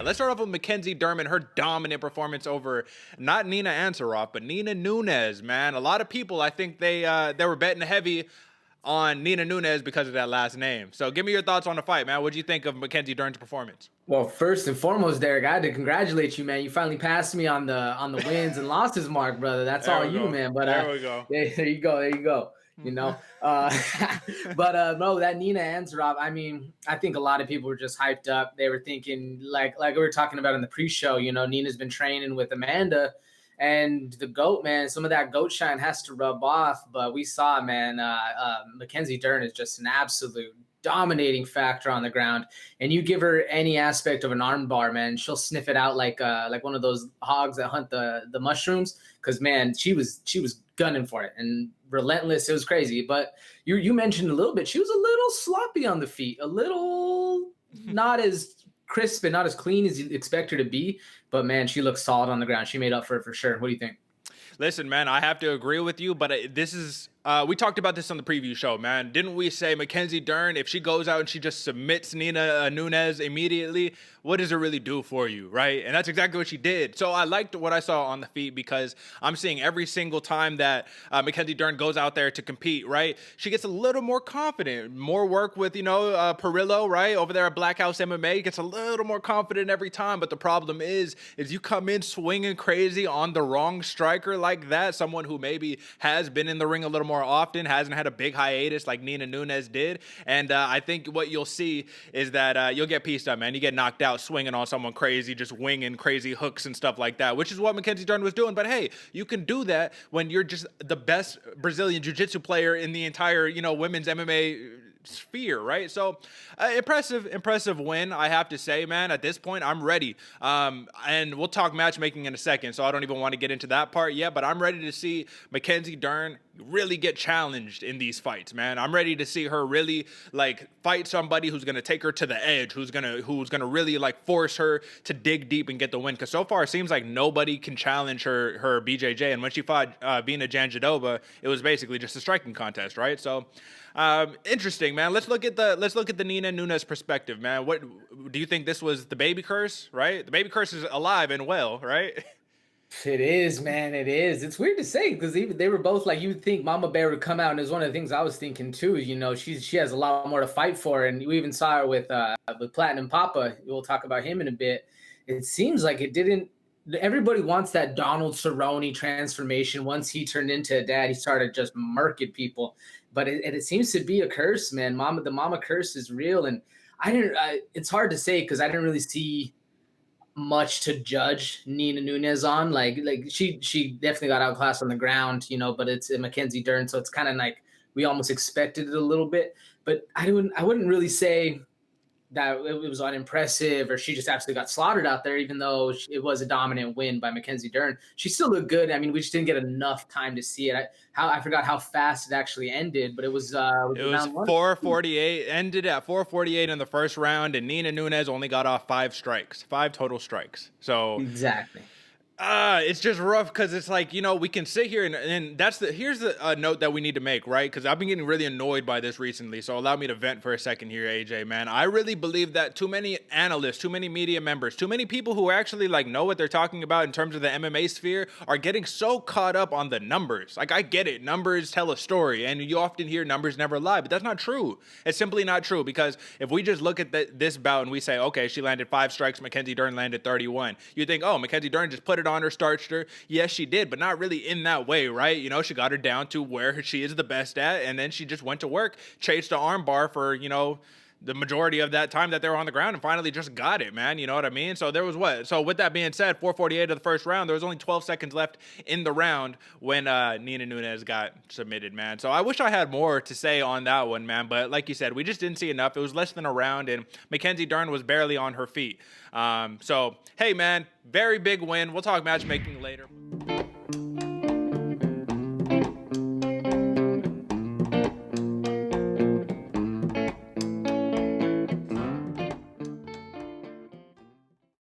Let's start off with Mackenzie Dern, her dominant performance over not Nina Ansaroff, but Nina Nunes, man. A lot of people, I think they were betting heavy on Nina Nunes because of that last name. So give me your thoughts on the fight, man. What do you think of Mackenzie Dern's performance? Well, first and foremost, Derek, I had to congratulate you, man. You finally passed me on the wins and losses mark, brother. That's There all we you, go. man. But There we go. there you go, there you go. You know, uh, but bro, that Nina Ansaroff. I mean, I think a lot of people were just hyped up. They were thinking like we were talking about in the pre-show. You know, Nina's been training with Amanda, and the goat, man. Some of that goat shine has to rub off. But we saw, man, Mackenzie Dern is just an absolute dominating factor on the ground, and you give her any aspect of an arm bar, man, she'll sniff it out like one of those hogs that hunt the mushrooms. Because man, she was gunning for it and relentless. It was crazy. But you mentioned a little bit, she was a little sloppy on the feet, a little not as crisp and not as clean as you'd expect her to be. But man, she looks solid on the ground. She made up for it for sure. What do you think? Listen, man, I have to agree with you, but this is we talked about this on the preview show, man. Didn't we say Mackenzie Dern, if she goes out and she just submits Nina Nunes immediately, what does it really do for you, right? And that's exactly what she did. So I liked what I saw on the feet because I'm seeing every single time that Mackenzie Dern goes out there to compete, right? She gets a little more confident, more work with, Perillo, right? Over there at Black House MMA, gets a little more confident every time. But the problem is you come in swinging crazy on the wrong striker like that, someone who maybe has been in the ring a little more often, hasn't had a big hiatus like Nina Nunes did. And I think what you'll see is that you'll get pieced up, man. You get knocked out swinging on someone crazy, just winging crazy hooks and stuff like that, which is what Mackenzie Dern was doing. But hey, you can do that when you're just the best Brazilian jiu-jitsu player in the entire, women's MMA sphere, right? So impressive win, I have to say, man. At this point, I'm ready. And we'll talk matchmaking in a second, so I don't even want to get into that part yet, but I'm ready to see Mackenzie Dern really get challenged in these fights, man. I'm ready to see her really fight somebody who's gonna take her to the edge, who's gonna really force her to dig deep and get the win. Because so far it seems like nobody can challenge her BJJ. And when she fought Vina Janjadova, it was basically just a striking contest, right? So interesting, man. Let's look at the Nina Nunes perspective, man. What do you think? This was the baby curse, right? The baby curse is alive and well, right? It is, man. It is. It's weird to say because even they were both like, you would think Mama Bear would come out, and it's one of the things I was thinking too. She has a lot more to fight for, and we even saw her with Platinum Papa. We'll talk about him in a bit. It seems like it didn't. Everybody wants that Donald Cerrone transformation. Once he turned into a dad, he started just murking people. But it seems to be a curse, man. The mama curse is real, and it's hard to say because I didn't really see much to judge Nina Nunes on. Like she definitely got outclassed on the ground, but it's Mackenzie Dern, so it's kind of like we almost expected it a little bit. But I wouldn't really say that it was unimpressive or she just absolutely got slaughtered out there, even though it was a dominant win by Mackenzie Dern. She still looked good. I mean, we just didn't get enough time to see it. I forgot how fast it actually ended, but it was 4:48, ended at 4:48 in the first round, and Nina Nunes only got off 5 total strikes. So exactly. It's just rough because it's like, we can sit here and here's the note that we need to make, right? Because I've been getting really annoyed by this recently. So allow me to vent for a second here, AJ, man. I really believe that too many analysts, too many media members, too many people who actually know what they're talking about in terms of the MMA sphere are getting so caught up on the numbers. I get it. Numbers tell a story, and you often hear numbers never lie, but that's not true. It's simply not true, because if we just look at this bout and we say, okay, she landed 5 strikes, Mackenzie Dern landed 31. You think, oh, Mackenzie Dern just put it on her, starched her. Yes, she did, but not really in that way, right? She got her down to where she is the best at, and then she just went to work, chased the arm bar for, the majority of that time that they were on the ground, and finally just got it, man. You know what I mean? So there was So with that being said, 4:48 of the first round, there was only 12 seconds left in the round when Nina Nunes got submitted, man. So I wish I had more to say on that one, man. But like you said, we just didn't see enough. It was less than a round, and Mackenzie Dern was barely on her feet. So, hey, man, very big win. We'll talk matchmaking later.